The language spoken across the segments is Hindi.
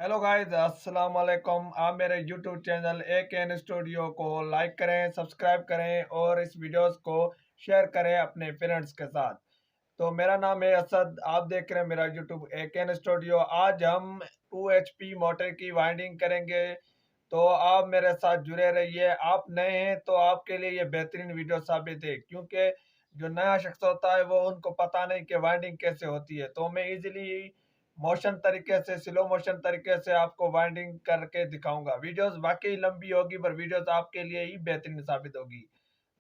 हेलो गाइस, अस्सलाम वालेकुम। आप मेरे यूट्यूब चैनल AKN स्टूडियो को लाइक करें, सब्सक्राइब करें और इस वीडियोस को शेयर करें अपने फ्रेंड्स के साथ। तो मेरा नाम है असद, आप देख रहे हैं मेरा यूट्यूब AKN स्टूडियो। आज हम 2 HP मोटर की वाइंडिंग करेंगे, तो आप मेरे साथ जुड़े रहिए। आप नए हैं तो आपके लिए ये बेहतरीन वीडियो साबित है, क्योंकि जो नया शख्स होता है वो उनको पता नहीं कि वाइंडिंग कैसे होती है। तो मैं इजीली मोशन तरीके से, स्लो मोशन तरीके से आपको वाइंडिंग करके दिखाऊंगा। वीडियोस वाकई लंबी होगी पर वीडियोस आपके लिए ही बेहतरीन साबित होगी।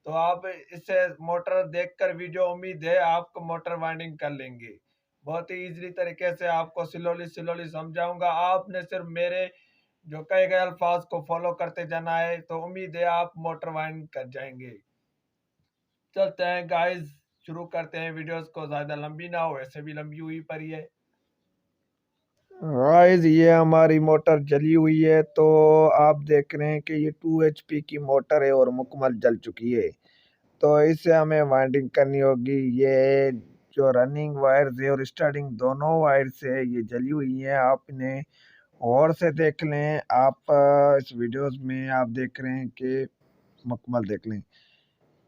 तो आप इससे मोटर देखकर वीडियो, उम्मीद है आपको मोटर वाइंडिंग कर लेंगे। बहुत ही इजीली तरीके से आपको स्लोली स्लोली समझाऊंगा। आपने सिर्फ मेरे जो कहे गए अल्फाज को फॉलो करते जाना है, तो उम्मीद है आप मोटर वाइंड कर जाएंगे। चलते हैं गाइस, शुरू करते हैं। वीडियोस को ज़्यादा लंबी ना हो, वैसे भी लंबी हुई पर ही है। गाइस, ये हमारी मोटर जली हुई है। तो आप देख रहे हैं कि ये 2 HP की मोटर है और मुकम्मल जल चुकी है। तो इससे हमें वाइंडिंग करनी होगी। ये जो रनिंग वायर्स है और स्टार्टिंग दोनों वायर्स है ये जली हुई है। आप इन्हें गौर से देख लें। आप इस वीडियोस में आप देख रहे हैं कि मुकम्मल देख लें।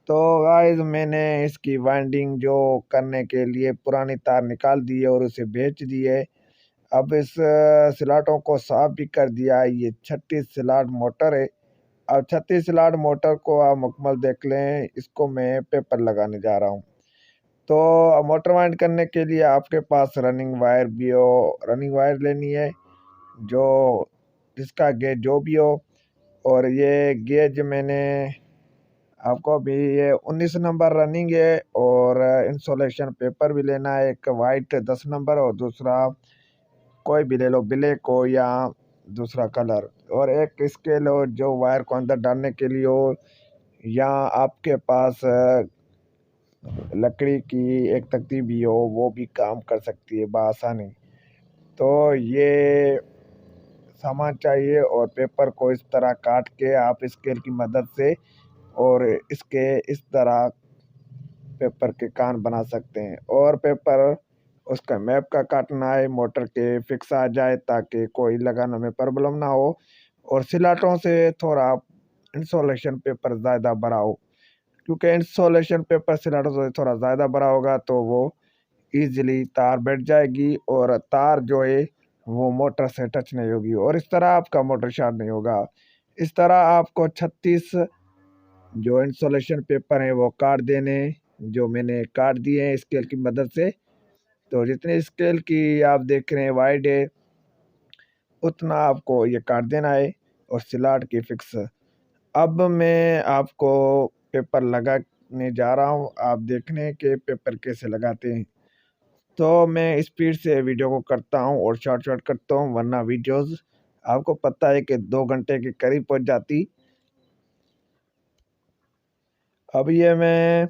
तो गाइस, मैंने इसकी वाइंडिंग जो करने के लिए पुरानी तार निकाल दी है और उसे बेच दी है। अब इस स्लॉटों को साफ भी कर दिया है। ये 36 स्लॉट मोटर है। अब 36 स्लॉट मोटर को आप मुकम्मल देख लें। इसको मैं पेपर लगाने जा रहा हूँ। तो मोटर वाइंड करने के लिए आपके पास रनिंग वायर भी हो, रनिंग वायर लेनी है, जो जिसका गेज जो भी हो। और ये गेज मैंने आपको अभी ये 19 नंबर रनिंग है। और इंसोलेशन पेपर भी लेना है, एक वाइट 10 नंबर और दूसरा कोई भी ले लो, ब्लैक हो या दूसरा कलर। और एक स्केल हो जो वायर को अंदर डालने के लिए हो, या आपके पास लकड़ी की एक तख्ती भी हो, वो भी काम कर सकती है बआसानी। तो ये सामान चाहिए और पेपर को इस तरह काट के आप स्केल की मदद से और इसके इस तरह पेपर के कान बना सकते हैं। और पेपर उसका मैप का काटना है, मोटर के फिक्स आ जाए ताकि कोई लगाने में प्रॉब्लम ना हो। और सिलाटों से थोड़ा इंसोलेशन पेपर ज़्यादा बड़ा हो, क्योंकि इंसोलेशन पेपर सिलाटों से थोड़ा ज़्यादा बड़ा होगा तो वो इजीली तार बैठ जाएगी और तार जो है वो मोटर से टच नहीं होगी और इस तरह आपका मोटर शॉर्ट नहीं होगा। इस तरह आपको 36 जो इंसोलेशन पेपर हैं वो काट देने हैं, जो मैंने काट दिए हैं स्केल की मदद से। तो जितने स्केल की आप देख रहे हैं वाइड है, उतना आपको ये काट देना है और स्लॉट की फिक्स। अब मैं आपको पेपर लगाने जा रहा हूँ। आप देखने के पेपर कैसे लगाते हैं। तो मैं स्पीड से वीडियो को करता हूँ और शॉर्ट शॉर्ट करता हूँ, वरना वीडियोस आपको पता है कि 2 घंटे के करीब पहुँच जाती। अब ये मैं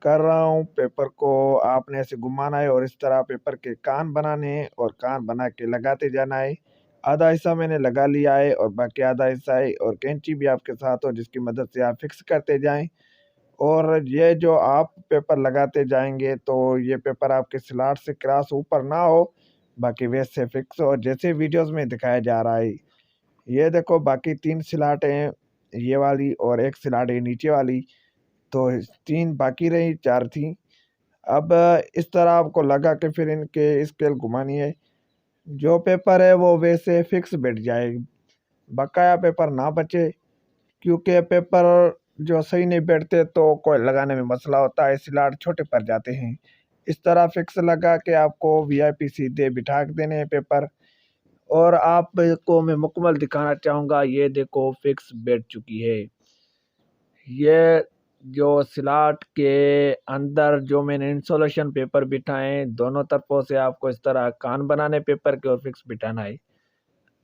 कर रहा हूँ, पेपर को आपने ऐसे घुमाना है और इस तरह पेपर के कान बनाने हैं और कान बना के लगाते जाना है। आधा हिस्सा मैंने लगा लिया है और बाकी आधा हिस्सा है, और कैंची भी आपके साथ हो जिसकी मदद से आप फिक्स करते जाएं। और ये जो आप पेपर लगाते जाएंगे तो ये पेपर आपके स्लॉट से क्रॉस ऊपर ना हो, बाकी वैसे फिक्स हो जैसे वीडियोस में दिखाया जा रहा है। ये देखो, बाकी 3 स्लॉट हैं, ये वाली और एक स्लॉट है नीचे वाली। तो 3 बाकी रही, 4 थी। अब इस तरह आपको लगा के फिर इनके स्केल घुमानी है। जो पेपर है वो वैसे फिक्स बैठ जाए, बकाया पेपर ना बचे, क्योंकि पेपर जो सही नहीं बैठते तो कोई लगाने में मसला होता है, स्लॉट छोटे पड़ जाते हैं। इस तरह फिक्स लगा के आपको वीआईपी सीधे बिठा के देने हैं पेपर। और आपको मैं मुकम्मल दिखाना चाहूँगा, ये देखो फिक्स बैठ चुकी है। ये जो स्लॉट के अंदर जो मैंने इंसुलेशन पेपर बिठाए हैं, दोनों तरफों से आपको इस तरह कान बनाने पेपर के और फिक्स बिठाना है।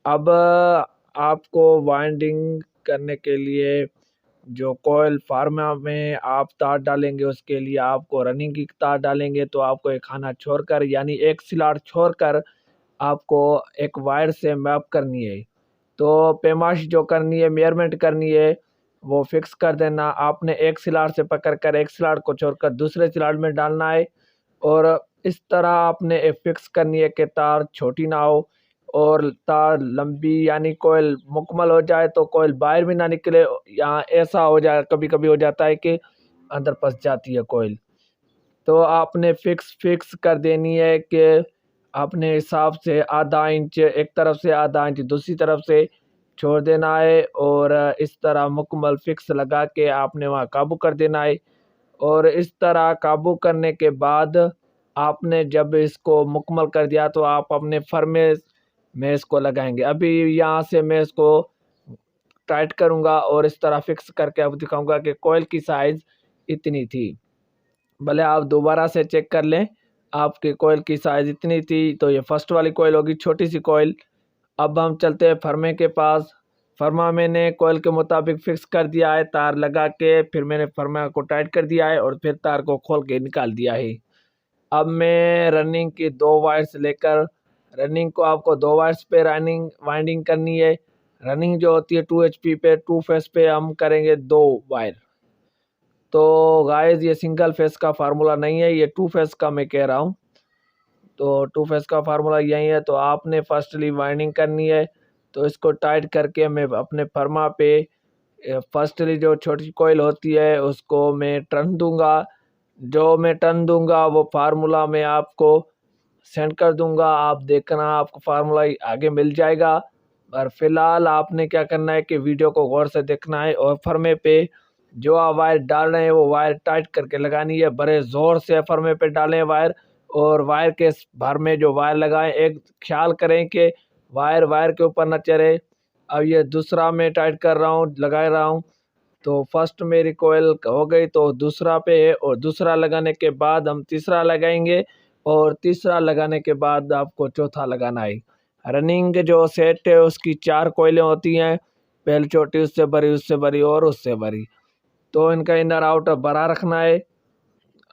अब आपको वाइंडिंग करने के लिए जो कॉइल फार्मा में आप तार डालेंगे, उसके लिए आपको रनिंग की तार डालेंगे। तो आपको एक खाना छोड़कर, यानी एक स्लॉट छोड़कर आपको एक वायर से मैप करनी है। तो पैमाश जो करनी है, मेजरमेंट करनी है, वो फिक्स कर देना। आपने एक स्लॉट से पकड़कर एक स्लॉट को छोड़कर दूसरे स्लॉट में डालना है। और इस तरह आपने एक फिक्स करनी है कि तार छोटी ना हो और तार लंबी यानी कोयल मुकम्मल हो जाए तो कोयल बाहर भी ना निकले। यहाँ ऐसा हो जाए, कभी कभी हो जाता है कि अंदर फंस जाती है कोयल। तो आपने फिक्स कर देनी है कि अपने हिसाब से आधा इंच एक तरफ से, आधा इंच दूसरी तरफ से छोड़ देना है, और इस तरह मुकम्मल फिक्स लगा के आपने वहाँ काबू कर देना है। और इस तरह काबू करने के बाद आपने जब इसको मुकम्मल कर दिया तो आप अपने फर में इसको लगाएंगे। अभी यहाँ से मैं इसको टाइट करूँगा और इस तरह फिक्स करके आपको दिखाऊंगा कि कोयल की साइज़ इतनी थी। भले आप दोबारा से चेक कर लें, आपकी कोयल की साइज़ इतनी थी। तो ये फर्स्ट वाली कोयल होगी, छोटी सी कोयल। अब हम चलते हैं फर्मे के पास। फर्मा मैंने कोयल के मुताबिक फिक्स कर दिया है तार लगा के, फिर मैंने फर्मा को टाइट कर दिया है और फिर तार को खोल के निकाल दिया है। अब मैं रनिंग की 2 वायर्स लेकर, रनिंग को आपको 2 वायर्स पे रनिंग वाइंडिंग करनी है। रनिंग जो होती है 2 HP पे, 2 फेस पे हम करेंगे 2 वायर। तो गाइस ये सिंगल फेस का फार्मूला नहीं है, ये 2 फेस का मैं कह रहा हूँ। तो 2 फेस का फार्मूला यही है। तो आपने फर्स्टली वाइंडिंग करनी है। तो इसको टाइट करके मैं अपने फर्मा पे फर्स्टली जो छोटी कोयल होती है उसको मैं टर्न दूंगा। जो मैं टर्न दूंगा वो फार्मूला मैं आपको सेंड कर दूंगा, आप देखना आपको फार्मूला आगे मिल जाएगा। पर फिलहाल आपने क्या करना है कि वीडियो को गौर से देखना है और फर्मे पे जो आप वायर डाल रहे हैं वो वायर टाइट करके लगानी है। बड़े ज़ोर से फर्मे पे डालें वायर, और वायर के भर में जो वायर लगाएं, एक ख्याल करें कि वायर वायर के ऊपर न चढ़े। अब ये दूसरा मैं टाइट कर रहा हूँ, लगा रहा हूँ। तो फर्स्ट मेरी कोयल हो गई तो दूसरा पे है, और दूसरा लगाने के बाद हम तीसरा लगाएंगे, और तीसरा लगाने के बाद आपको चौथा लगाना है। रनिंग जो सेट है उसकी 4 कोयलें होती हैं, पहले छोटी, उससे बड़ी, उससे बड़ी और उससे बड़ी। तो इनका इनर आउटर बड़ा रखना है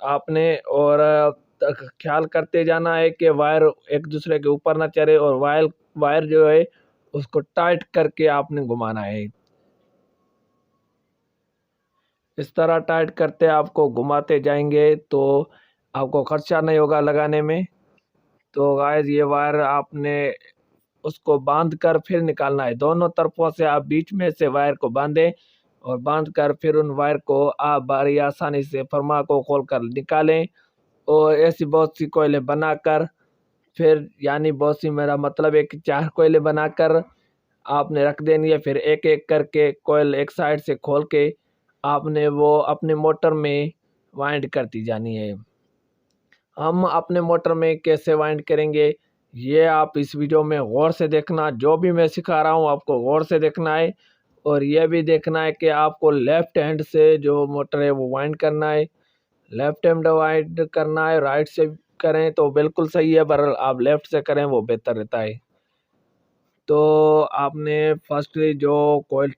आपने, और ख्याल करते जाना है कि वायर एक दूसरे के ऊपर ना चढ़े, और वायर वायर जो है उसको टाइट करके आपने घुमाना है। इस तरह टाइट करते आपको घुमाते जाएंगे तो आपको खर्चा नहीं होगा लगाने में। तो गाइस ये वायर आपने उसको बांध कर फिर निकालना है, दोनों तरफों से आप बीच में से वायर को बांधें, और बांध कर फिर उन वायर को आप बड़ी आसानी से फर्मा को खोल कर निकालें। और ऐसी बहुत सी कोयलें बनाकर फिर, यानी बहुत सी मेरा मतलब है कि 4 कोयलें बनाकर आपने रख देनी है। फिर एक एक करके कोयल एक साइड से खोल के आपने वो अपने मोटर में वाइंड करती जानी है। हम अपने मोटर में कैसे वाइंड करेंगे ये आप इस वीडियो में गौर से देखना। जो भी मैं सिखा रहा हूँ आपको गौर से देखना है, और यह भी देखना है कि आपको लेफ्ट हैंड से जो मोटर है वो वाइंड करना है। लेफ्ट हैंड वाइंड करना है, राइट से करें तो बिल्कुल सही है, पर आप लेफ्ट से करें वो बेहतर रहता है। तो आपने फर्स्टली जो कोयल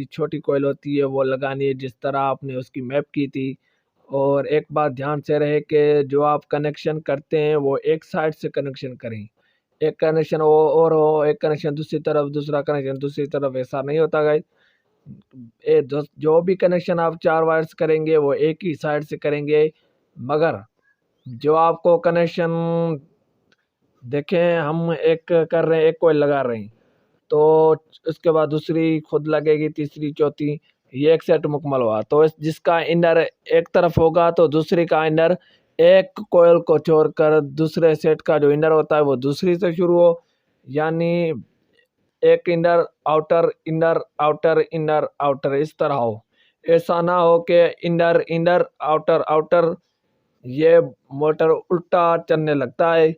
छोटी कोयल होती है वो लगानी है जिस तरह आपने उसकी मैप की थी। और एक बात ध्यान से रहे कि जो आप कनेक्शन करते हैं वो एक साइड से कनेक्शन करें। एक कनेक्शन वो और हो, एक कनेक्शन दूसरी तरफ, दूसरा कनेक्शन दूसरी तरफ, ऐसा नहीं होता गाइस। जो भी कनेक्शन आप 4 वायर्स करेंगे वो एक ही साइड से करेंगे। मगर जो आपको कनेक्शन देखें, हम एक कर रहे हैं, एक कोयल लगा रहे हैं, तो उसके बाद दूसरी खुद लगेगी, तीसरी, चौथी, ये एक सेट मुकम्मल हुआ। तो जिसका इनर एक तरफ होगा तो दूसरी का इनर एक कोयल को छोड़कर दूसरे सेट का जो इनर होता है वो दूसरी से शुरू हो। यानी एक inner outer, inner outer, inner outer, इस तरह हो। ऐसा ना हो कि इनर इनर आउटर आउटर, ये मोटर उल्टा चलने लगता है।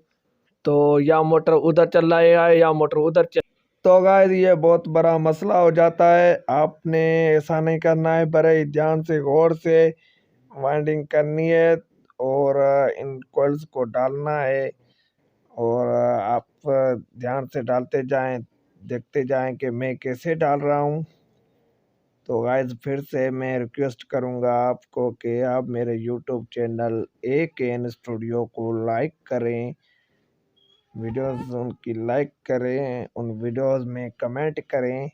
तो या मोटर उधर चल रहा है या मोटर उधर चल। तो गाइस ये बहुत बड़ा मसला हो जाता है। आपने ऐसा नहीं करना है, बड़े ही ध्यान से गौर से वाइंडिंग करनी है और इन कॉइल्स को डालना है। और आप ध्यान से डालते जाएं, देखते जाएं कि मैं कैसे डाल रहा हूं। तो गाइस फिर से मैं रिक्वेस्ट करूंगा आपको कि आप मेरे यूट्यूब चैनल AKN स्टूडियो को लाइक करें, वीडियोस उनकी लाइक करें, उन वीडियोस में कमेंट करें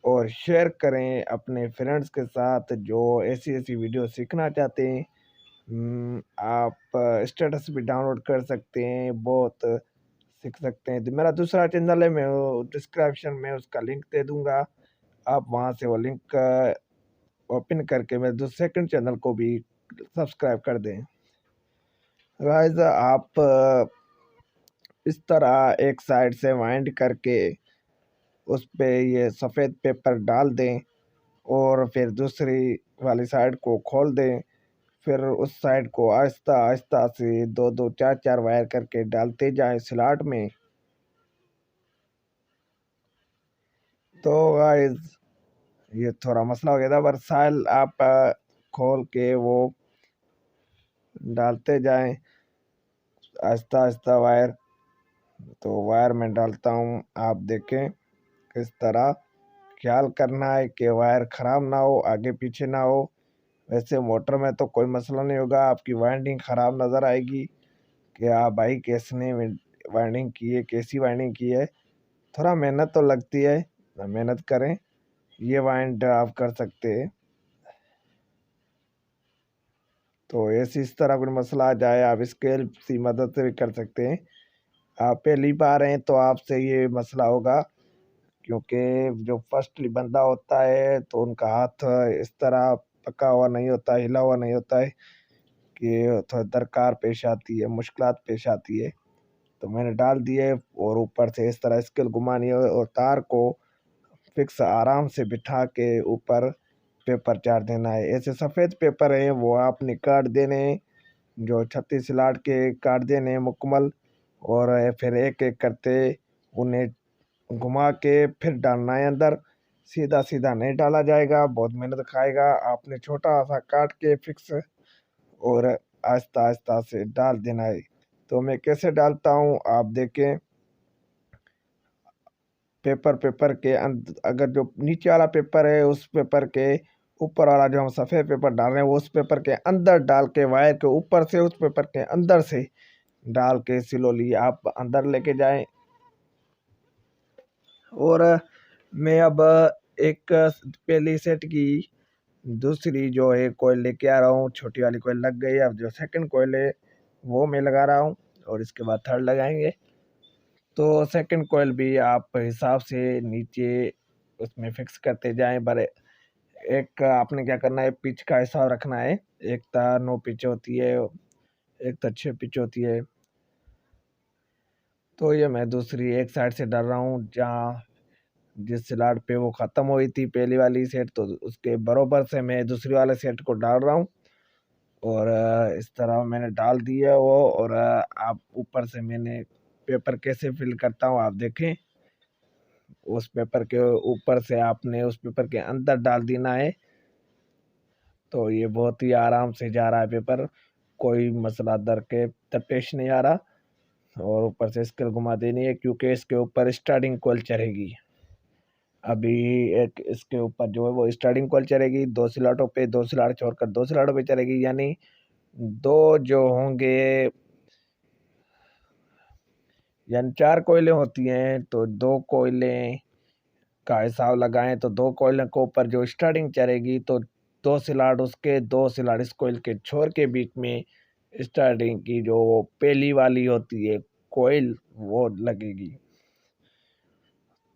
और शेयर करें अपने फ्रेंड्स के साथ जो ऐसी ऐसी वीडियो सीखना चाहते हैं। आप स्टेटस भी डाउनलोड कर सकते हैं, बहुत सीख सकते हैं। तो मेरा दूसरा चैनल है, मैं डिस्क्रिप्शन में उसका लिंक दे दूंगा, आप वहाँ से वो लिंक ओपन करके मेरे सेकंड चैनल को भी सब्सक्राइब कर दें। गाइस आप इस तरह एक साइड से वाइंड करके उस पे ये सफ़ेद पेपर डाल दें और फिर दूसरी वाली साइड को खोल दें। फिर उस साइड को आहिस्ता आहिस्ता से 2-2 4-4 वायर करके डालते जाएं स्लॉट में। तो गाइस ये थोड़ा मसला हो गया था, पर साइल आप खोल के वो डालते जाएं आहिस्ता आहिस्ता वायर। तो वायर में डालता हूँ, आप देखें किस तरह ख्याल करना है कि वायर ख़राब ना हो, आगे पीछे ना हो। वैसे मोटर में तो कोई मसला नहीं होगा, आपकी वाइंडिंग ख़राब नज़र आएगी कि हाँ भाई किसने वाइंडिंग की है, कैसी वाइंडिंग की है। थोड़ा मेहनत तो लगती है, मेहनत करें, ये वाइंड आप कर सकते हैं। तो ऐसी इस तरह कोई मसला आ जाए, आप स्केल की मदद से भी कर सकते हैं। आप पहली बार हैं तो आपसे ये मसला होगा, क्योंकि जो फर्स्टली बंदा होता है तो उनका हाथ इस तरह पका हुआ नहीं होता, हिला हुआ नहीं होता है कि थोड़ा दरकार पेश आती है, मुश्किलात पेश आती है। तो मैंने डाल दिए और ऊपर से इस तरह स्केल घुमानी है और तार को फिक्स आराम से बिठा के ऊपर पेपर चार देना है। ऐसे सफ़ेद पेपर हैं वो आपने काट देने हैं, जो 36 स्लॉट के काट देने हैं मुकम्मल, और फिर एक एक करते उन्हें घुमा के फिर डालना है अंदर। सीधा सीधा नहीं डाला जाएगा, बहुत मेहनत खाएगा। आपने छोटा सा काट के फिक्स और आहिस्ता आहिस्ता से डाल देना है। तो मैं कैसे डालता हूँ आप देखें। पेपर के अगर जो नीचे वाला पेपर है उस पेपर के ऊपर वाला जो हम सफ़ेद पेपर डाल रहे हैं वो उस पेपर के अंदर डाल के वायर के ऊपर से उस पेपर के अंदर से डाल के स्लोली आप अंदर लेके जाएं। और मैं अब एक पहली सेट की दूसरी जो है कोयल लेके आ रहा हूँ। छोटी वाली कोयल लग गई, अब जो सेकंड कोयल है वो मैं लगा रहा हूँ और इसके बाद थर्ड लगाएंगे। तो सेकंड कोयल भी आप हिसाब से नीचे उसमें फिक्स करते जाएं। पर एक आपने क्या करना है, पिच का हिसाब रखना है। एक तो 9 पिच होती है, एक तो 6 पिच होती है। तो ये मैं दूसरी एक साइड से डाल रहा हूँ, जहाँ जिस स्लॉट पे वो ख़त्म हुई थी पहली वाली सेट, तो उसके बराबर से मैं दूसरी वाले सेट को डाल रहा हूँ। और इस तरह मैंने डाल दी है वो। और आप ऊपर से मैंने पेपर कैसे फिल करता हूँ आप देखें। उस पेपर के ऊपर से आपने उस पेपर के अंदर डाल देना है। तो ये बहुत ही आराम से जा रहा है पेपर, कोई मसला दर के दरपेश नहीं आ रहा। और ऊपर से स्केल घुमा देनी है, क्योंकि इसके ऊपर स्टार्टिंग कॉइल चढ़ेगी। अभी एक इसके ऊपर जो है वो स्टार्टिंग कॉइल चढ़ेगी, 2 स्लॉटों पे, 2 स्लॉट छोड़कर 2 स्लॉटों पे चढ़ेगी। यानी 2 जो होंगे, यानी 4 कोयलें होती हैं, तो 2 कोयलें का हिसाब लगाएं तो 2 कोयलों के ऊपर जो स्टार्टिंग चढ़ेगी, तो 2 स्लॉट उसके, 2 स्लॉट इस कोयल के छोर के बीच में स्टार्टिंग की जो पहली वाली होती है कोयल वो लगेगी।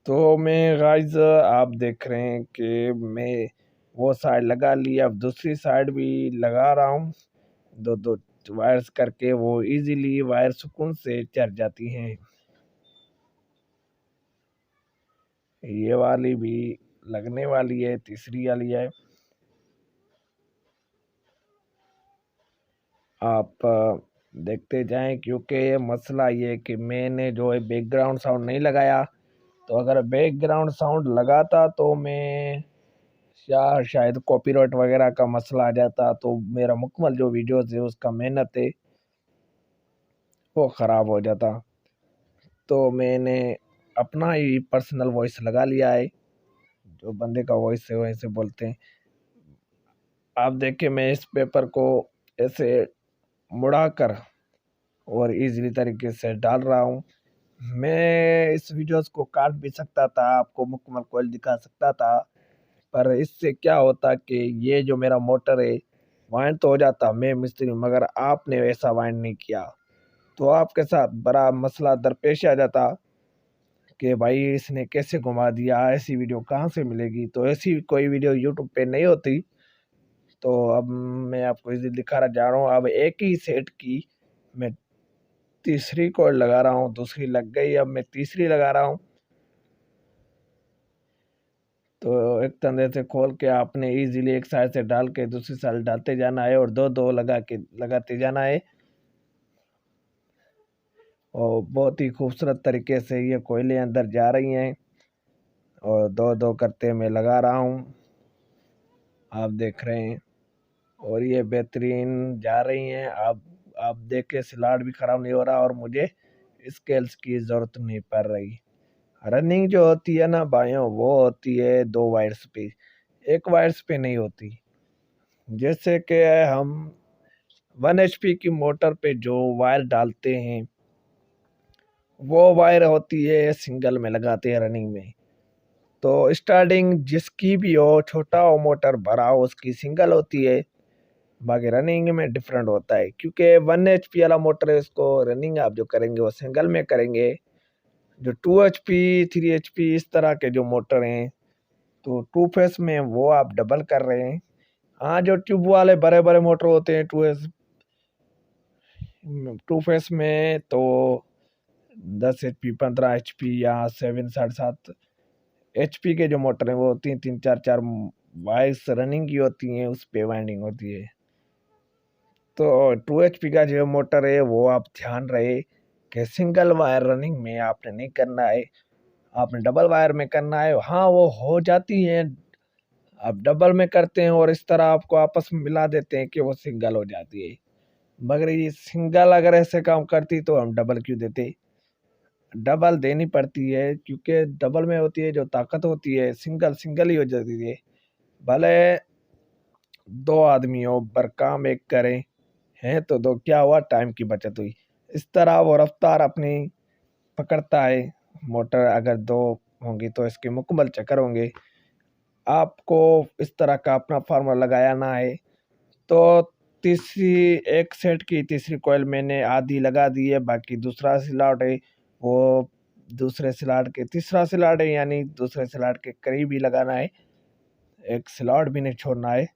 तो मैं गाइस आप देख रहे हैं कि मैं वो साइड लगा ली, अब दूसरी साइड भी लगा रहा हूँ। 2-2 वायर्स करके वो इजीली वायर सुकून से चढ़ जाती हैं। ये वाली भी लगने वाली है, तीसरी वाली है। आप देखते जाएं, क्योंकि मसला ये है कि मैंने जो है बैकग्राउंड साउंड नहीं लगाया। तो अगर बैकग्राउंड साउंड लगाता तो मैं शायद कॉपीराइट वगैरह का मसला आ जाता, तो मेरा मुकम्मल जो वीडियोस है उसका मेहनत है वो ख़राब हो जाता। तो मैंने अपना ही पर्सनल वॉइस लगा लिया है, जो बंदे का वॉइस है वैसे बोलते हैं। आप देखिए मैं इस पेपर को ऐसे मुड़ाकर और इजीली तरीके से डाल रहा हूँ। मैं इस वीडियोस को काट भी सकता था, आपको मुकम्मल कॉइल दिखा सकता था, पर इससे क्या होता कि ये जो मेरा मोटर है वाइंड तो हो जाता, मैं मिस्त्री हूँ, मगर आपने वैसा वाइंड नहीं किया। तो आपके साथ बड़ा मसला दरपेश आ जाता कि भाई इसने कैसे घुमा दिया, ऐसी वीडियो कहाँ से मिलेगी। तो ऐसी कोई वीडियो यूट्यूब पे नहीं होती। तो अब मैं आपको इसे दिखा रहा जा रहा हूँ। अब एक ही सेट की मैं तीसरी कॉर्ड लगा रहा हूँ, दूसरी लग गई, अब मैं तीसरी लगा रहा हूँ। तो एक तंदे से खोल के आपने इजीली एक साइड से डाल के दूसरी साइड डालते जाना है और दो दो लगाते जाना है। और बहुत ही खूबसूरत तरीके से ये कोयले अंदर जा रही हैं और दो दो करते मैं लगा रहा हूँ, आप देख रहे हैं। और ये बेहतरीन जा रही हैं। आप देख के स्लाट भी ख़राब नहीं हो रहा और मुझे स्केल्स की ज़रूरत नहीं पड़ रही। रनिंग जो होती है ना भाइयों, वो होती है दो वायर्स पे, एक वायर्स पे नहीं होती। जैसे कि हम 1 HP की मोटर पे जो वायर डालते हैं, वो वायर होती है सिंगल में लगाते हैं रनिंग में। तो स्टार्टिंग जिसकी भी हो, छोटा हो मोटर बड़ा हो, उसकी सिंगल होती है। बाकी रनिंग में डिफरेंट होता है, क्योंकि 1 HP वाला मोटर है, उसको रनिंग आप जो करेंगे वो सिंगल में करेंगे। जो 2 HP 3 HP इस तरह के जो मोटर हैं, तो 2 फेस में वो आप डबल कर रहे हैं। हाँ, जो ट्यूब वाले बड़े बड़े मोटर होते हैं 2 फेस में, तो 10 HP 15 HP या 7 7.5 HP के जो मोटर हैं वो 3 3 4 4 वाइस रनिंग की होती हैं, उस पे वाइंडिंग होती है। तो 2 HP का जो मोटर है वो आप ध्यान रहे कि सिंगल वायर रनिंग में आपने नहीं करना है, आपने डबल वायर में करना है। हाँ, वो हो जाती है, आप डबल में करते हैं और इस तरह आपको आपस में मिला देते हैं कि वो सिंगल हो जाती है। मगर ये सिंगल अगर ऐसे काम करती तो हम डबल क्यों देते। डबल देनी पड़ती है, क्योंकि डबल में होती है जो ताकत होती है, सिंगल सिंगल ही हो जाती है। भले दो आदमियों पर काम एक करें हैं तो दो, क्या हुआ, टाइम की बचत हुई। इस तरह वो रफ्तार अपनी पकड़ता है। मोटर अगर दो होंगी तो इसके मुकम्मल चक्कर होंगे। आपको इस तरह का अपना फार्मूला लगाया ना है। तो तीसरी एक सेट की तीसरी कॉइल मैंने आधी लगा दी है, बाकी दूसरा स्लॉट है वो दूसरे स्लॉट के तीसरा स्लॉट है, यानी दूसरे स्लॉट के करीब ही लगाना है, एक स्लॉट भी नहीं छोड़ना है।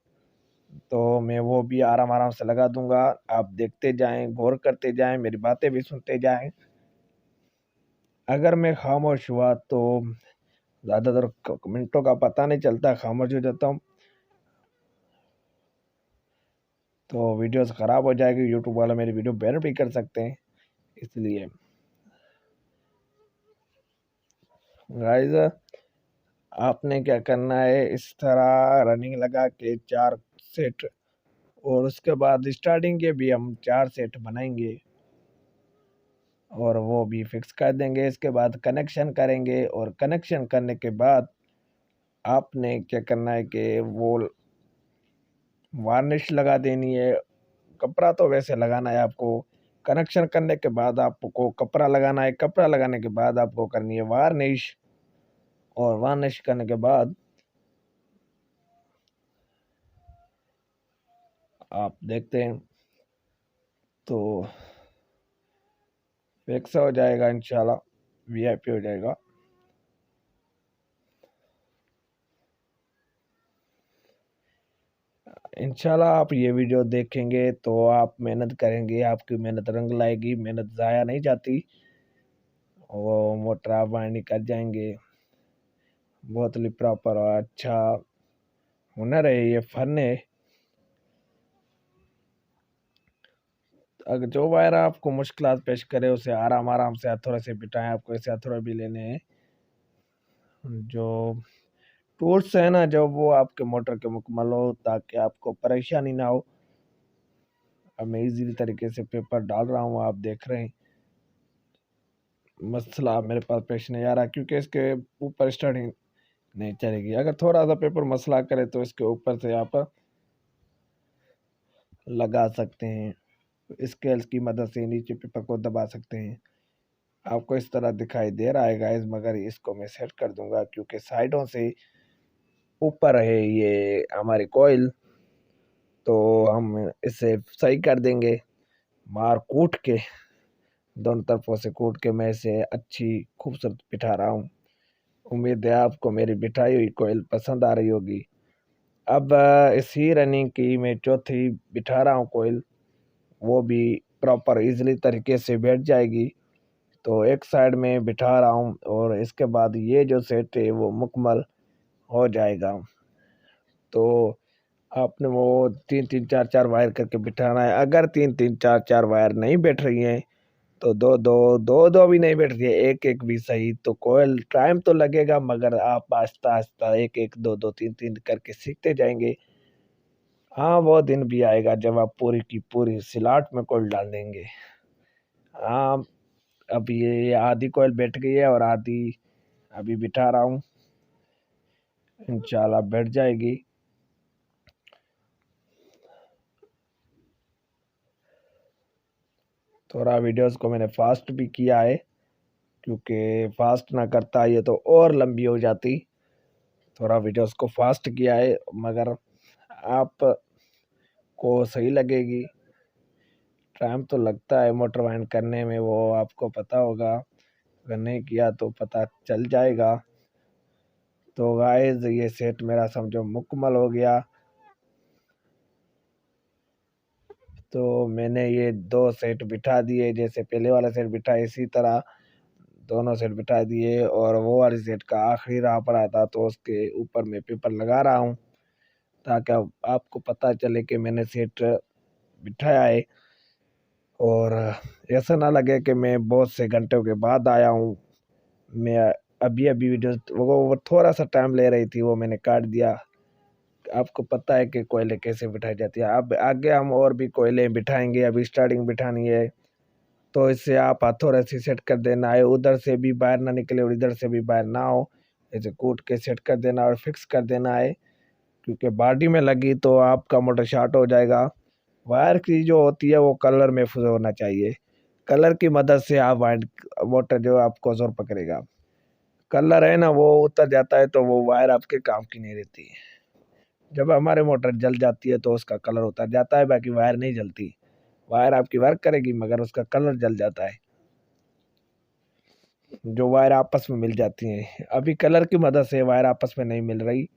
तो मैं वो भी आराम आराम से लगा दूंगा। आप देखते जाएं, गौर करते जाएं, मेरी बातें भी सुनते जाएं। अगर मैं खामोश हुआ तो ज़्यादातर मिनटों का पता नहीं चलता, खामोश हो जाता हूँ तो वीडियोस ख़राब हो जाएगी, यूट्यूब वाले मेरी वीडियो बैन भी कर सकते हैं। इसलिए गाइस, आपने क्या करना है, इस तरह रनिंग लगा के 4 सेट, और उसके बाद स्टार्टिंग के भी हम 4 सेट बनाएंगे और वो भी फिक्स कर देंगे। इसके बाद कनेक्शन करेंगे और कनेक्शन करने के बाद आपने क्या करना है कि वो वार्निश लगा देनी है। कपड़ा तो वैसे लगाना है आपको, कनेक्शन करने के बाद आपको कपड़ा लगाना है, कपड़ा लगाने के बाद आपको करनी है वार्निश, और वार्निश करने के बाद आप देखते हैं तो फिक्स हो जाएगा इंशाल्लाह, वीआईपी हो जाएगा। इंशाल्लाह आप ये वीडियो देखेंगे तो आप मेहनत करेंगे, आपकी मेहनत रंग लाएगी, मेहनत ज़ाया नहीं जाती। वो मोटर आप वाइंडिंग कर जाएंगे, बहुत ही प्रॉपर और अच्छा हुनर है, ये फन है। अगर जो वायर आपको मुश्किल पेश करे उसे आराम आराम से हथौड़े से पिटाएं। आपको ऐसे हथौड़े भी लेने हैं, जो टूल्स है ना, जो वो आपके मोटर के मुकम्मल हो, ताकि आपको परेशानी ना हो। अब मैं इजीली तरीके से पेपर डाल रहा हूँ, आप देख रहे हैं। मसला मेरे पास पेश नहीं आ रहा, क्योंकि इसके ऊपर स्टार्टिंग नहीं चलेगी। अगर थोड़ा सा पेपर मसला करे तो इसके ऊपर से आप लगा सकते हैं, स्केल्स की मदद से नीचे पेपर को दबा सकते हैं। आपको इस तरह दिखाई दे रहा है गाइस, मगर इसको मैं सेट कर दूंगा, क्योंकि साइडों से ऊपर है ये हमारी कोयल, तो हम इसे सही कर देंगे मार कूट के। दोनों तरफों से कूट के मैं इसे अच्छी खूबसूरत बिठा रहा हूँ। उम्मीद है आपको मेरी बिठाई हुई कोयल पसंद आ रही होगी। अब इसी रनिंग की मैं चौथी बिठा रहा हूँ कोयल, वो भी प्रॉपर इजीली तरीके से बैठ जाएगी। तो एक साइड में बिठा रहा हूँ और इसके बाद ये जो सेट है वो मुकम्मल हो जाएगा। तो आपने वो 3-3 4-4 वायर करके बिठाना है। अगर 3-3 4-4 वायर नहीं बैठ रही हैं तो 2-2 2-2 भी नहीं बैठ रही है, 1-1 भी सही। तो कोयल टाइम तो लगेगा मगर आप आहिस्ता-आहिस्ता 1-1 2-2 3-3 करके सीखते जाएँगे। हाँ, वो दिन भी आएगा जब आप पूरी की पूरी सिलाट में कोयल डाल देंगे। हाँ, अब ये आधी कोयल बैठ गई है और आधी अभी बिठा रहा हूँ, इंशाल्लाह बैठ जाएगी। थोड़ा वीडियोस को मैंने फास्ट भी किया है क्योंकि फास्ट ना करता ये तो और लंबी हो जाती। थोड़ा वीडियोस को फास्ट किया है मगर आप को सही लगेगी। टाइम तो लगता है मोटर वाइन करने में, वो आपको पता होगा, अगर नहीं किया तो पता चल जाएगा। तो गाइस ये सेट मेरा समझो मुकम्मल हो गया। तो मैंने ये 2 सेट बिठा दिए, जैसे पहले वाला सेट बिठा इसी तरह दोनों सेट बिठा दिए और वो वाली सेट का आखिरी रहा पड़ा था तो उसके ऊपर मैं पेपर लगा रहा हूँ ताकि आपको पता चले कि मैंने सेट बिठाया है और ऐसा ना लगे कि मैं बहुत से घंटों के बाद आया हूँ। मैं अभी वीडियो वो थोड़ा सा टाइम ले रही थी, वो मैंने काट दिया। आपको पता है कि कोयले कैसे बिठाई जाती है। अब आगे हम और भी कोयले बिठाएंगे, अभी स्टार्टिंग बिठानी है। तो इससे आप हाथों रस्सी सेट कर देना है, उधर से भी बाहर ना निकले और इधर से भी बाहर ना हो, ऐसे कूट के सेट कर देना और फिक्स कर देना है क्योंकि बॉडी में लगी तो आपका मोटर शॉर्ट हो जाएगा। वायर की जो होती है वो कलर महफूज होना चाहिए, कलर की मदद से आप वायर मोटर जो आपको जोर पकड़ेगा। कलर है ना वो उतर जाता है तो वो वायर आपके काम की नहीं रहती। जब हमारे मोटर जल जाती है तो उसका कलर उतर जाता है, बाकी वायर नहीं जलती। वायर आपकी वर्क करेगी मगर उसका कलर जल जाता है, जो वायर आपस में मिल जाती हैं। अभी कलर की मदद से वायर आपस में नहीं मिल रही।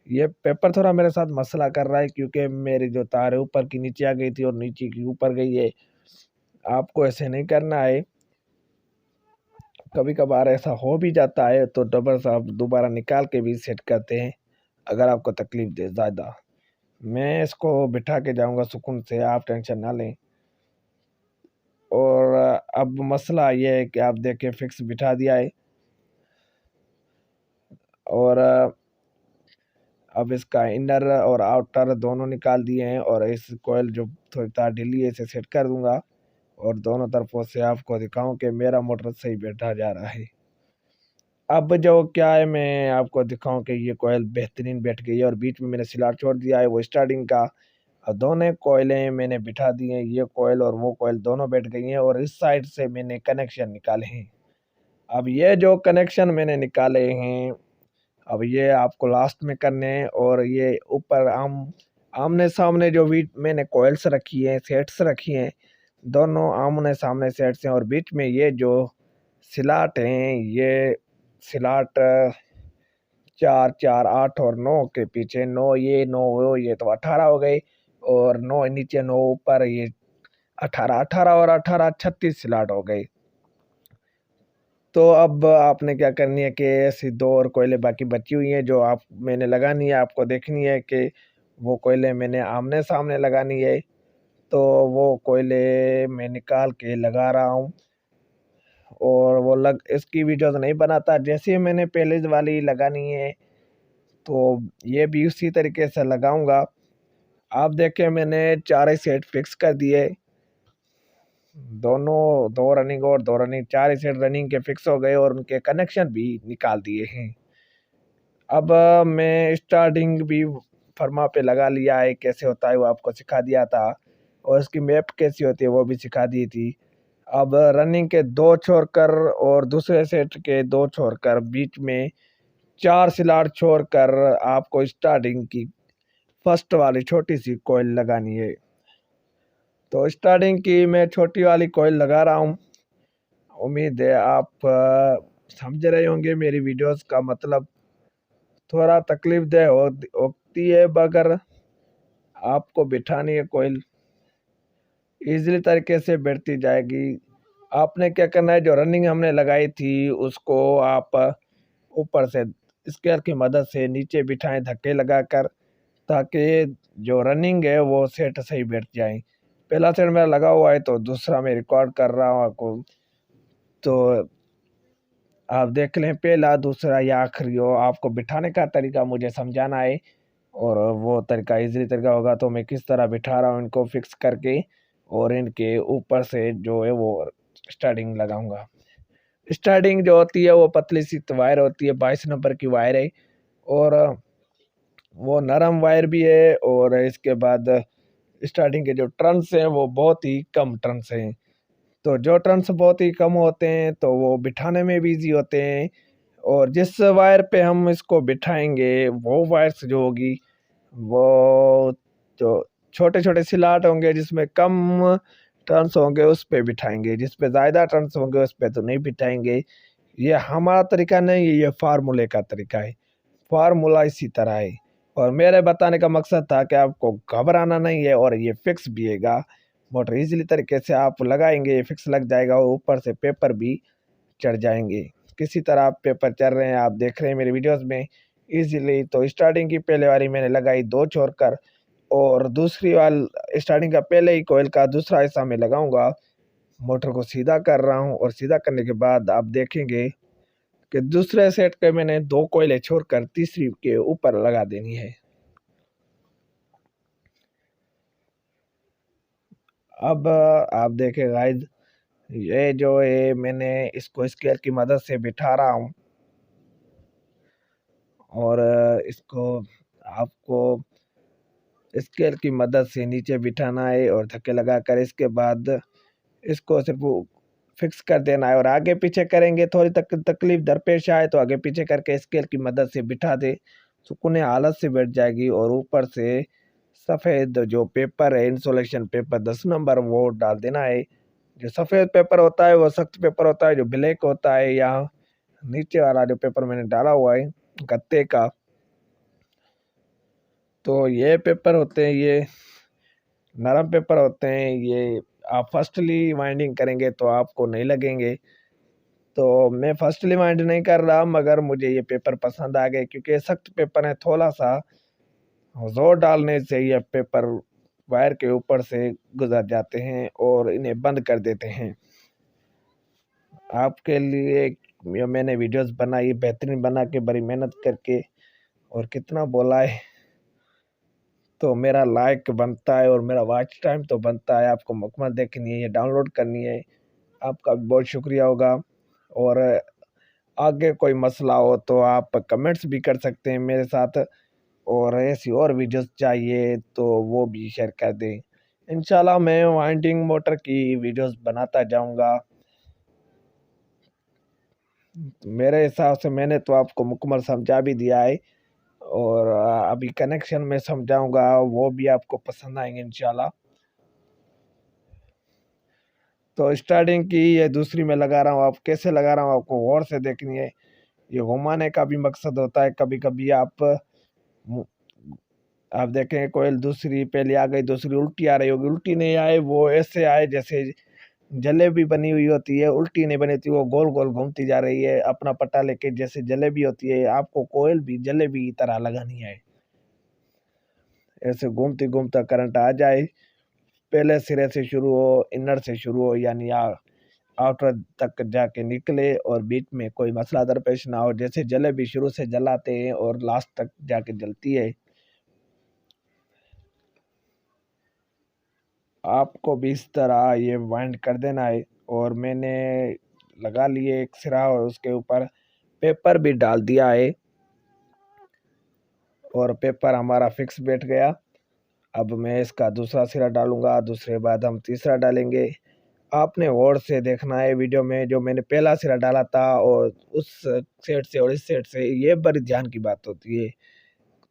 ये पेपर थोड़ा मेरे साथ मसला कर रहा है क्योंकि मेरी जो तार है ऊपर की नीचे आ गई थी और नीचे की ऊपर गई है। आपको ऐसे नहीं करना है, कभी कभार ऐसा हो भी जाता है तो डबल सा आप दोबारा निकाल के भी सेट करते हैं अगर आपको तकलीफ दे ज़्यादा। मैं इसको बिठा के जाऊंगा सुकून से, आप टेंशन ना लें। और अब मसला ये है कि आप देखें फिक्स बिठा दिया है और अब इसका इनर और आउटर दोनों निकाल दिए हैं और इस कोयल जो थोड़ी तार ढीली है इसे सेट कर दूंगा और दोनों तरफों से आपको दिखाऊं कि मेरा मोटर सही बैठा जा रहा है। अब जो क्या है मैं आपको दिखाऊं कि ये कोयल बेहतरीन बैठ गई है और बीच में मैंने सिलार छोड़ दिया है वो स्टार्टिंग का। और दोनों कोयलें मैंने बिठा दी हैं, ये कोयल और वो कोयल दोनों बैठ गई हैं और इस साइड से मैंने कनेक्शन निकाले हैं। अब ये जो कनेक्शन मैंने निकाले हैं अब ये आपको लास्ट में करने हैं और ये ऊपर आमने सामने जो भी मैंने कॉइल्स रखी है सेट्स रखी हैं, दोनों आमने सामने सेट्स हैं और बीच में ये जो स्लॉट हैं ये स्लॉट 4 4 8 और 9 के पीछे 9 ये 9 वो ये तो 18 हो गई और 9 नीचे 9 ऊपर ये 18 18 और 18 36 स्लॉट हो गई। तो अब आपने क्या करनी है कि ऐसी 2 और कोयले बाकी बची हुई हैं जो आप मैंने लगानी है, आपको देखनी है कि वो कोयले मैंने आमने-सामने लगानी है। तो वो कोयले मैं निकाल के लगा रहा हूँ और वो लग इसकी वीडियोज़ नहीं बनाता, जैसे ही मैंने पहले वाली लगानी है तो ये भी उसी तरीके से लगाऊँगा। आप देखें मैंने 4 ही सेट फिक्स कर दिए, दोनों 2 रनिंग और 2 रनिंग 4 ही सेट रनिंग के फिक्स हो गए और उनके कनेक्शन भी निकाल दिए हैं। अब मैं स्टार्टिंग भी फर्मा पे लगा लिया है, कैसे होता है वो आपको सिखा दिया था और इसकी मैप कैसी होती है वो भी सिखा दी थी। अब रनिंग के 2 छोड़कर और दूसरे सेट के 2 छोड़कर बीच में 4 स्लॉट छोड़कर आपको स्टार्टिंग की फर्स्ट वाली छोटी सी कॉइल लगानी है। तो स्टार्टिंग की मैं छोटी वाली कॉइल लगा रहा हूँ उम्मीद है आप समझ रहे होंगे मेरी वीडियोस का मतलब। थोड़ा तकलीफदेह होती है, मगर आपको बिठानी है कोयल, इजीली तरीके से बैठती जाएगी। आपने क्या करना है, जो रनिंग हमने लगाई थी उसको आप ऊपर से स्केल की मदद से नीचे बिठाएं धक्के लगाकर, ताकि जो रनिंग है वो सेट सही बैठ जाए। पहला सेट मेरा लगा हुआ है तो दूसरा मैं रिकॉर्ड कर रहा हूँ आपको, तो आप देख लें पहला दूसरा या आखिरी हो। आपको बिठाने का तरीका मुझे समझाना है, और वो तरीका इजीली तरीका होगा तो मैं किस तरह बिठा रहा हूँ इनको फिक्स करके, और इनके ऊपर से जो है वो स्टार्टिंग लगाऊंगा। स्टार्टिंग जो होती है वो पतली सी वायर होती है, 22 नंबर की वायर है, और वो नरम वायर भी है। और इसके बाद स्टार्टिंग के जो टर्न्स हैं वो बहुत ही कम टर्न्स हैं। तो जो टर्न्स बहुत ही कम होते हैं तो वो बिठाने में भी इजी होते हैं। और जिस वायर पे हम इसको बिठाएंगे वो वायर्स जो होगी वो जो छोटे छोटे स्लॉट होंगे जिसमें कम टर्न्स होंगे उस पे बिठाएंगे, जिस पे ज़्यादा टर्न्स होंगे उस पे तो नहीं बिठाएंगे। ये हमारा तरीका नहीं है, ये फार्मूले का तरीका है। फार्मूला इसी तरह है, और मेरे बताने का मकसद था कि आपको घबराना नहीं है, और ये फिक्स भी हैगा। मोटर इजीली तरीके से आप लगाएंगे, ये फिक्स लग जाएगा, और ऊपर से पेपर भी चढ़ जाएंगे। किसी तरह आप पेपर चढ़ रहे हैं, आप देख रहे हैं मेरे वीडियोस में इजीली। तो स्टार्टिंग की पहले वाली मैंने लगाई 2 छोड़कर, और दूसरी वाल स्टार्टिंग का पहले ही कोयल का दूसरा हिस्सा मैं लगाऊंगा। मोटर को सीधा कर रहा हूँ, और सीधा करने के बाद आप देखेंगे कि दूसरे सेट के मैंने 2 कोयले छोड़कर तीसरी के ऊपर लगा देनी है। अब आप देखें गाइस, ये जो है मैंने इसको स्केल की मदद से बिठा रहा हूँ, और इसको आपको स्केल की मदद से नीचे बिठाना है और धक्के लगाकर इसके बाद इसको सिर्फ फिक्स कर देना है। और आगे पीछे करेंगे थोड़ी तकलीफ दरपेश आए तो आगे पीछे करके स्केल की मदद से बिठा दे, सुकून हालत से बैठ जाएगी। और ऊपर से सफ़ेद जो पेपर है इंसुलेशन पेपर 10 नंबर वो डाल देना है। जो सफ़ेद पेपर होता है वो सख्त पेपर होता है, जो ब्लैक होता है या नीचे वाला जो पेपर मैंने डाला हुआ है गत्ते का, तो ये पेपर होते हैं, ये नरम पेपर होते हैं। ये आप फर्स्टली वाइंडिंग करेंगे तो आपको नहीं लगेंगे। तो मैं फर्स्टली वाइंड नहीं कर रहा, मगर मुझे ये पेपर पसंद आ गए क्योंकि ये सख्त पेपर है। थोड़ा सा जोर डालने से ये पेपर वायर के ऊपर से गुजर जाते हैं और इन्हें बंद कर देते हैं। आपके लिए ये मैंने वीडियोस बनाई बेहतरीन बना के, बड़ी मेहनत करके, और कितना बोला है तो मेरा लाइक बनता है और मेरा वॉच टाइम तो बनता है। आपको मुकम्मल देखनी है, ये डाउनलोड करनी है, आपका भी बहुत शुक्रिया होगा। और आगे कोई मसला हो तो आप कमेंट्स भी कर सकते हैं मेरे साथ, और ऐसी और वीडियोस चाहिए तो वो भी शेयर कर दें। इंशाल्लाह मैं वाइंडिंग मोटर की वीडियोस बनाता जाऊंगा। मेरे हिसाब से मैंने तो आपको मुकम्मल समझा भी दिया है, और अभी कनेक्शन में समझाऊंगा वो भी आपको पसंद आएंगे इंशाल्लाह। तो स्टार्टिंग की ये दूसरी में लगा रहा हूँ, आप कैसे लगा रहा हूँ आपको गौर से देखनी है। ये घुमाने का भी मकसद होता है। कभी कभी आप देखें कोयल दूसरी पहले आ गई, दूसरी उल्टी आ रही होगी, उल्टी नहीं आए वो ऐसे आए जैसे जलेबी बनी हुई होती है, उल्टी नहीं बनी होती, वो गोल गोल घूमती जा रही है अपना पट्टा लेके, जैसे जलेबी होती है। आपको कोयल भी जलेबी की तरह लगानी है, ऐसे घूमती घूमता करंट आ जाए। पहले सिरे से शुरू हो, इनर से शुरू हो, यानी आउटर तक जाके निकले, और बीच में कोई मसला दरपेश ना हो, जैसे जलेबी शुरू से जलाते हैं और लास्ट तक जाके जलती है। आपको भी इस तरह ये वाइंड कर देना है। और मैंने लगा लिए एक सिरा और उसके ऊपर पेपर भी डाल दिया है, और पेपर हमारा फिक्स बैठ गया। अब मैं इसका दूसरा सिरा डालूंगा, दूसरे बाद हम तीसरा डालेंगे। आपने गौर से देखना है वीडियो में, जो मैंने पहला सिरा डाला था और उस सेट से और इस सेट से, ये बड़ी ध्यान की बात होती है।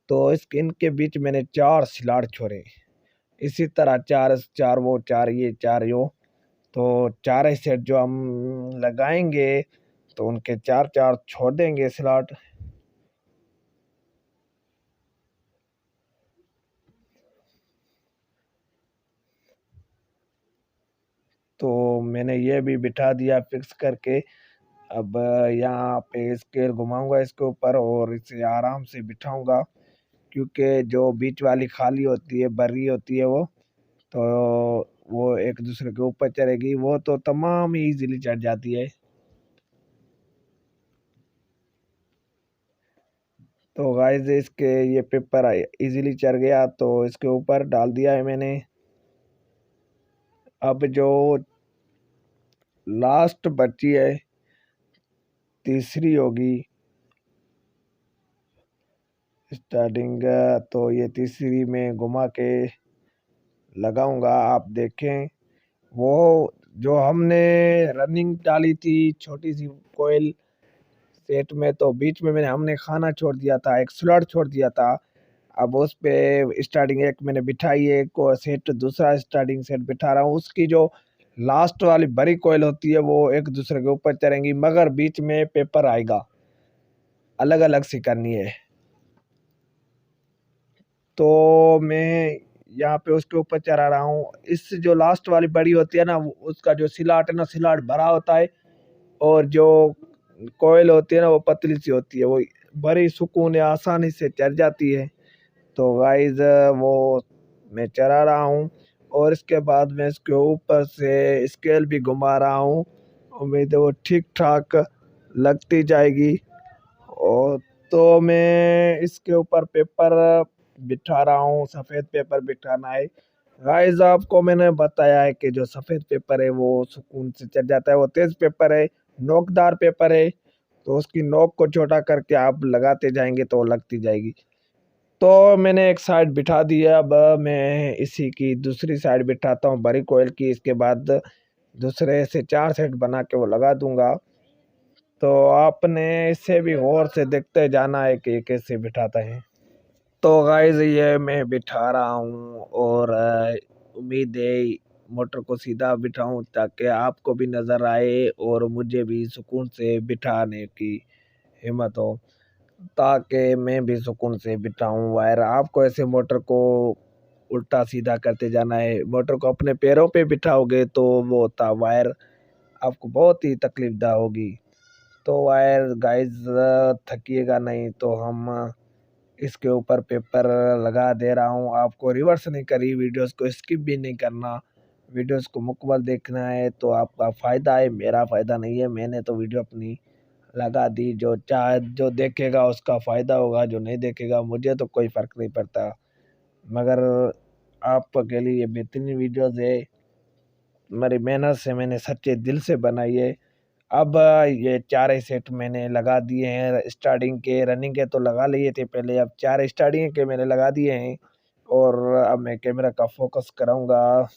तो इसके इनके बीच मैंने 4 स्लॉट छोड़े, इसी तरह चार चार वो चार ये चार यो, तो 4 ही सेट जो हम लगाएंगे तो उनके 4-4 छोड़ देंगे स्लॉट। तो मैंने ये भी बिठा दिया फिक्स करके। अब यहाँ पे स्केल घुमाऊंगा इसके ऊपर और इसे आराम से बिठाऊंगा, क्योंकि जो बीच वाली खाली होती है, बर्री होती है, तो वो एक दूसरे के ऊपर चढ़ेगी, वो तो तमाम ही इजीली चढ़ जाती है। तो गाइस इसके ये पेपर इजीली चढ़ गया, तो इसके ऊपर डाल दिया है मैंने। अब जो लास्ट बची है, तीसरी होगी स्टार्टिंग, तो ये तीसरी में घुमा के लगाऊंगा। आप देखें, वो जो हमने रनिंग डाली थी छोटी सी कोयल सेट में, तो बीच में हमने खाना छोड़ दिया था, एक स्लॉट छोड़ दिया था। अब उस पे स्टार्टिंग एक मैंने बिठाई है, एक और सेट दूसरा स्टार्टिंग सेट बिठा रहा हूँ। उसकी जो लास्ट वाली बड़ी कोयल होती है वो एक दूसरे के ऊपर चढ़ेंगी, मगर बीच में पेपर आएगा, अलग अलग सी करनी है। तो मैं यहाँ पे उसके ऊपर चढ़ा रहा हूँ। इस जो लास्ट वाली बड़ी होती है ना, उसका जो सिलाट है ना, सिलाट भरा होता है, और जो कोयल होती है ना वो पतली सी होती है, वो बड़ी सुकून या आसानी से चढ़ जाती है। तो गाइज वो मैं चढ़ा रहा हूँ, और इसके बाद मैं इसके ऊपर से स्केल भी घुमा रहा हूँ। उम्मीद है वो ठीक ठाक लगती जाएगी। और तो मैं इसके ऊपर पेपर बिठा रहा हूँ, सफ़ेद पेपर बिठाना है। गाइस आपको मैंने बताया है कि जो सफ़ेद पेपर है वो सुकून से चढ़ जाता है, वो तेज़ पेपर है, नोकदार पेपर है, तो उसकी नोक को छोटा करके आप लगाते जाएंगे तो लगती जाएगी। तो मैंने एक साइड बिठा दी है, अब मैं इसी की दूसरी साइड बिठाता हूँ बड़ी कोयल की। इसके बाद दूसरे से 4 सेट बना के वो लगा दूंगा। तो आपने इसे भी गौर से देखते जाना है कि कैसे बिठाता है। तो गाइस ये मैं बिठा रहा हूँ, और उम्मीद है मोटर को सीधा बिठाऊं ताकि आपको भी नज़र आए और मुझे भी सुकून से बिठाने की हिम्मत हो, ताकि मैं भी सुकून से बिठाऊं वायर। आपको ऐसे मोटर को उल्टा सीधा करते जाना है। मोटर को अपने पैरों पे बिठाओगे तो वो होता वायर आपको बहुत ही तकलीफदा होगी। तो वायर गाइस थकिएगा नहीं। तो हम इसके ऊपर पेपर लगा दे रहा हूँ। आपको रिवर्स नहीं करी, वीडियोस को स्किप भी नहीं करना, वीडियोस को मुकम्मल देखना है, तो आपका फ़ायदा है, मेरा फ़ायदा नहीं है। मैंने तो वीडियो अपनी लगा दी, जो चाहे जो देखेगा उसका फ़ायदा होगा, जो नहीं देखेगा मुझे तो कोई फ़र्क नहीं पड़ता। मगर आपके लिए ये बेहतरीन वीडियोस है, मेरी मेहनत से मैंने सच्चे दिल से बनाई है। अब ये 4 ही सेट मैंने लगा दिए हैं स्टार्टिंग के, रनिंग के तो लगा लिए थे पहले, अब 4 स्टार्टिंग के मैंने लगा दिए हैं। और अब मैं कैमरा का फोकस कराऊंगा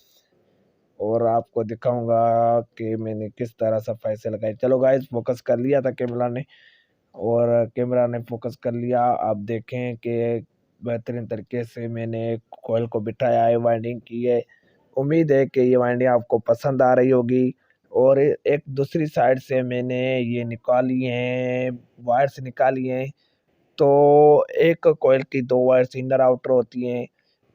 और आपको दिखाऊंगा कि मैंने किस तरह सफाई से लगाई। चलो गाइस, फोकस कर लिया था कैमरा ने, और कैमरा ने फोकस कर लिया। आप देखें कि बेहतरीन तरीके से मैंने कॉइल को बिठाया है, वाइंडिंग की है। उम्मीद है कि ये वाइंडिंग आपको पसंद आ रही होगी। और एक दूसरी साइड से मैंने ये निकाली हैं, वायर्स निकाली हैं। तो एक कॉइल की 2 वायर्स इनर आउटर होती हैं।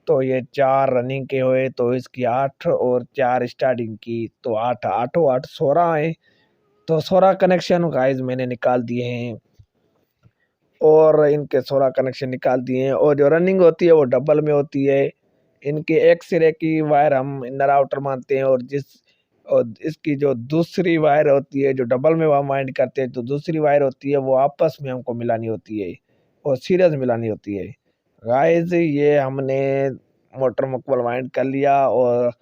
तो ये 4 रनिंग के हुए तो इसकी 8 और 4 स्टार्टिंग की, तो 8 आठों 8 16 है। तो 16 कनेक्शन गाइस मैंने निकाल दिए हैं, और इनके 16 कनेक्शन निकाल दिए हैं। और जो रनिंग होती है वो डबल में होती है। इनके एक सिरे की वायर हम इनर आउटर मानते हैं, और इसकी जो दूसरी वायर होती है जो डबल में हम वाइंड करते हैं, तो दूसरी वायर होती है वो आपस में हमको मिलानी होती है, और सीरीज मिलानी होती है। गाइस ये हमने मोटर मुकम्मल वाइंड कर लिया, और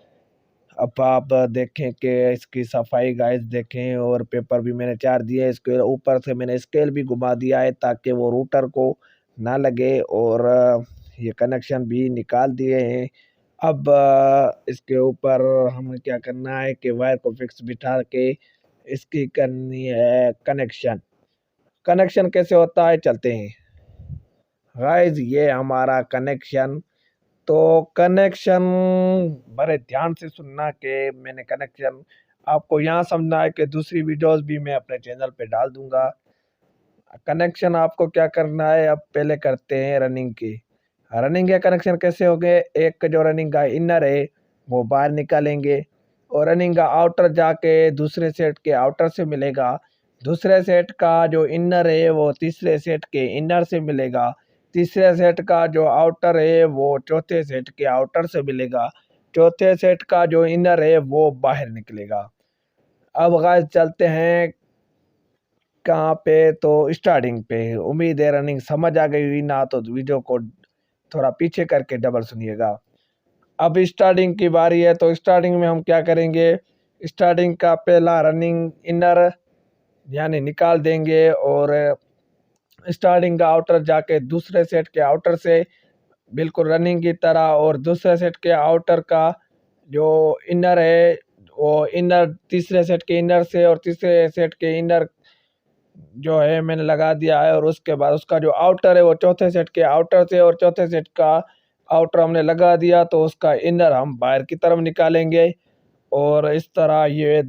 अब आप देखें कि इसकी सफाई गाइस देखें, और पेपर भी मैंने 4 दिए। इसके ऊपर से मैंने स्केल भी घुमा दिया है ताकि वो रूटर को ना लगे, और ये कनेक्शन भी निकाल दिए हैं। अब इसके ऊपर हमें क्या करना है कि वायर को फिक्स बिठा के इसकी करनी है कनेक्शन। कनेक्शन कैसे होता है चलते हैं गाइस, ये हमारा कनेक्शन। तो कनेक्शन बड़े ध्यान से सुनना कि मैंने कनेक्शन आपको यहाँ समझना है कि दूसरी वीडियोस भी मैं अपने चैनल पे डाल दूंगा। कनेक्शन आपको क्या करना है, अब पहले करते हैं रनिंग की। रनिंग के कनेक्शन कैसे होंगे, एक जो रनिंग का इनर है वो बाहर निकालेंगे और रनिंग का आउटर जाके दूसरे सेट के आउटर से मिलेगा। दूसरे सेट का जो इनर है वो तीसरे सेट के इनर से मिलेगा। तीसरे सेट का जो आउटर है वो चौथे सेट के आउटर से मिलेगा। चौथे सेट का जो इनर है वो बाहर निकलेगा। अब गाइस चलते हैं कहाँ पे, तो स्टार्टिंग पे। उम्मीद है रनिंग समझ आ गई हुई ना, तो वीडियो को थोड़ा पीछे करके डबल सुनिएगा। अब स्टार्टिंग की बारी है, तो स्टार्टिंग में हम क्या करेंगे, स्टार्टिंग का पहला रनिंग इनर यानी निकाल देंगे और स्टार्टिंग का आउटर जाके दूसरे सेट के आउटर से बिल्कुल रनिंग की तरह, और दूसरे सेट के आउटर का जो इनर है वो इनर तीसरे सेट के इनर से और तीसरे सेट के इनर जो है मैंने लगा दिया है। और उसके बाद उसका जो आउटर है वो चौथे सेट के आउटर से, और चौथे सेट का आउटर हमने लगा दिया तो उसका इनर हम बाहर की तरफ निकालेंगे। और इस तरह ये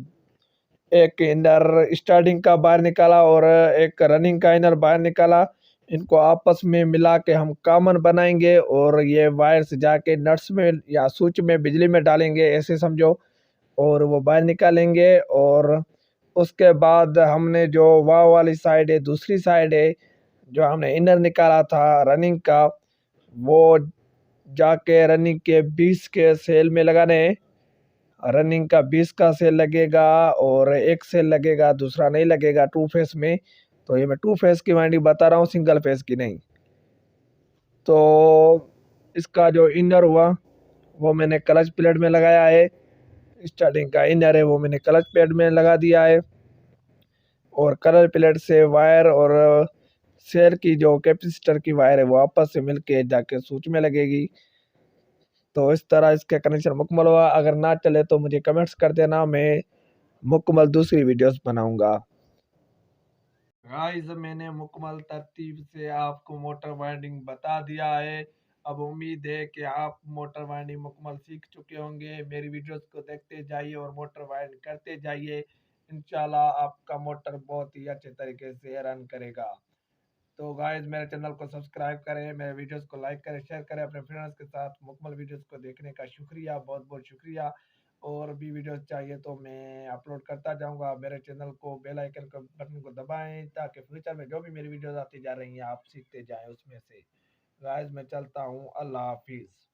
एक इनर स्टार्टिंग का बाहर निकाला और एक रनिंग का इनर बाहर निकाला। इनको आपस में मिला के हम कॉमन बनाएंगे और ये वायर्स जाके नट्स में या स्विच में बिजली में डालेंगे, ऐसे समझो। और वो बाहर निकालेंगे और उसके बाद हमने जो वाह वाली साइड है, दूसरी साइड है जो हमने इनर निकाला था रनिंग का, वो जाके रनिंग के 20 के सेल में लगाने हैं। रनिंग का 20 का सेल लगेगा और एक सेल लगेगा, दूसरा नहीं लगेगा टू फेस में। तो ये मैं टू फेस की वाइंडिंग बता रहा हूँ, सिंगल फेस की नहीं। तो इसका जो इनर हुआ वो मैंने क्लच प्लेट में लगाया है। स्टार्टिंग का इनर है वो मैंने क्लच प्लेट में लगा दिया है और क्लच प्लेट से वायर और सेल की जो कैपेसिटर की वायर है वो आपस से मिलके जाके स्विच में लगेगी। तो इस तरह इसका कनेक्शन मुकम्मल हुआ। अगर ना चले तो मुझे कमेंट्स कर देना, मैं मुकम्मल दूसरी वीडियोस बनाऊंगा। गाइस मैंने मुकम्मल तरतीब से आपको मोटर वाइंडिंग बता दिया है। अब उम्मीद है कि आप मोटर वाइंडिंग मुकम्मल सीख चुके होंगे। मेरी वीडियोस को देखते जाइए और मोटर वाइंड करते जाइए। इंशाल्लाह आपका मोटर बहुत ही अच्छे तरीके से रन करेगा। तो गाइस मेरे चैनल को सब्सक्राइब करें, मेरे वीडियोस को लाइक करें, शेयर करें अपने फ्रेंड्स के साथ। मुकम्मल वीडियोस को देखने का शुक्रिया, बहुत बहुत शुक्रिया। और भी वीडियोस चाहिए तो मैं अपलोड करता जाऊंगा। मेरे चैनल को बेल आइकन को बटन को दबाएं ताकि फ्यूचर में जो भी मेरी वीडियोस आती जा रही हैं आप सीखते जाएं उसमें से। गाइस मैं चलता हूँ, अल्लाह हाफिज़।